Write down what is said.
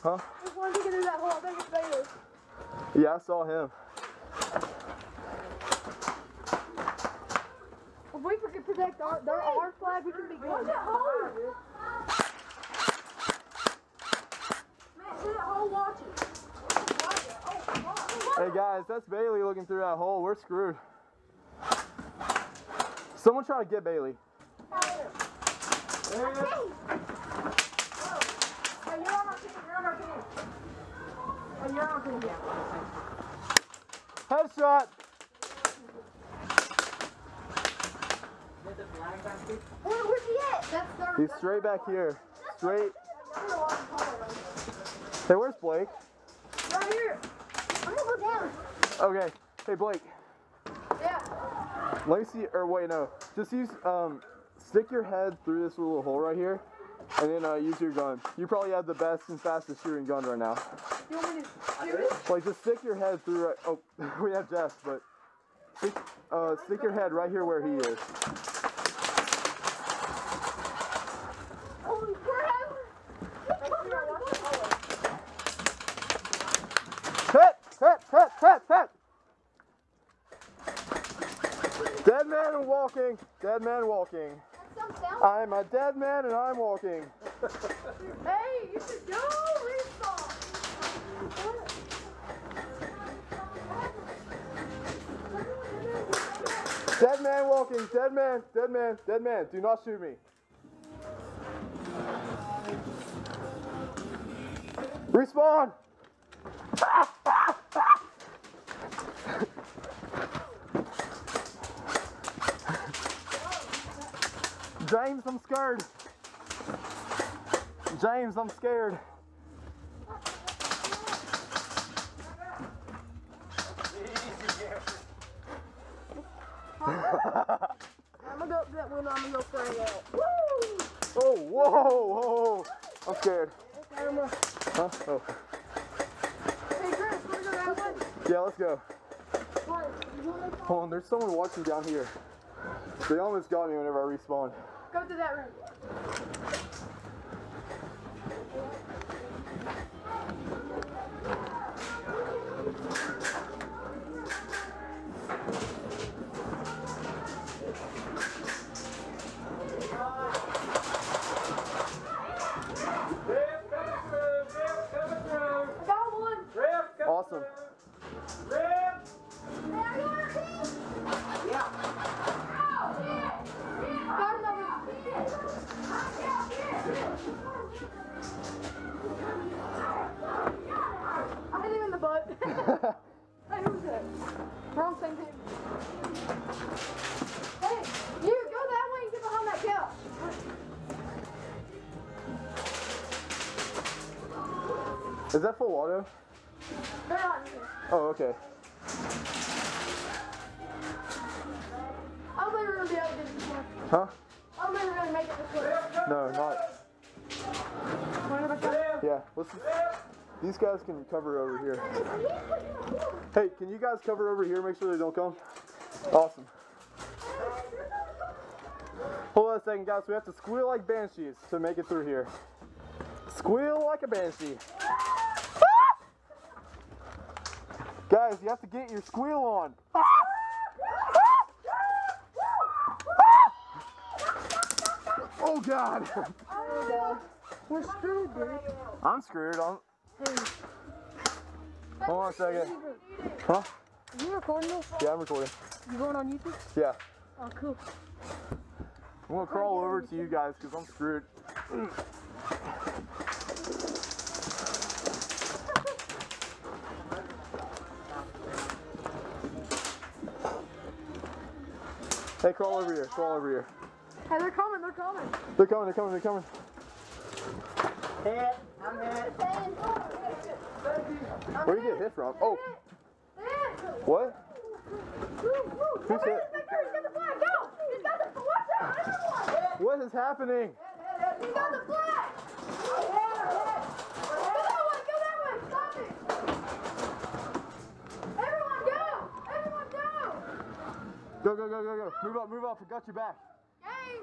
Huh? There's one digging through that hole. I think it's Bailey. Yeah, I saw him. If we could protect our flag, we can be good. Hey guys, that's Bailey looking through that hole. We're screwed. Someone try to get Bailey. Headshot! Where's he at? He's straight back here. Straight. Hey, where's Blake? Right here. I'm gonna go down. Okay. Hey, Blake. Yeah. Let me see. Or wait, no. Just use, stick your head through this little hole right here. And then use your gun. You probably have the best and fastest shooting gun right now. You want me to shoot it? Like, just stick your head through right. Oh, we have Jeff, but stick your head right here where he is. Holy crap! Hit! Dead man and walking. Dead man walking. I'm a dead man and I'm walking. Hey, you should go respawn. Dead man walking. Dead man. Dead man. Dead man. Do not shoot me. Respawn. James, I'm scared. James, I'm scared. I'm gonna go up to that window. I'm gonna go spray it out. Woo! Oh, whoa. I'm scared. Camera. Huh? Oh. Hey, Chris, wanna go that way? Yeah, let's go. What? Hold on, there's someone watching down here. They almost got me whenever I respawned. Go to that room. I got one. Awesome. Got another. I hit him in the butt. Hey, who's that? We're on the same team. Hey, you go that way and get behind that couch. Is that full auto? They're not in here. Oh, okay. I don't think we're gonna be able to get this one. Huh? I don't think we're gonna make it this way. No, not. Mind if I try? Yeah, these guys can cover over here. Hey, can you guys cover over here? Make sure they don't come. Awesome. Hold on a second, guys. We have to squeal like banshees to make it through here. Squeal like a banshee. Guys, you have to get your squeal on. Oh God! We're screwed, dude. I'm screwed. Hold on a second. Huh? Are you recording this? Yeah, I'm recording. You going on YouTube? Yeah. Oh, cool. I'm gonna crawl over to you guys because I'm screwed. Hey, crawl over here. Crawl over here. Hey, they're coming. They're coming. They're coming. They're coming. They're coming. Hit. I'm hit. Where did you get hit from? Oh. What? Who's hit? He's got the flag. Go. He's got the flag. Watch out. Everyone. What is happening? He's got the flag. Go that way. Stop it. Everyone go. Everyone go. Go, go, go, go, go. Move up, move up. I got your back. Game.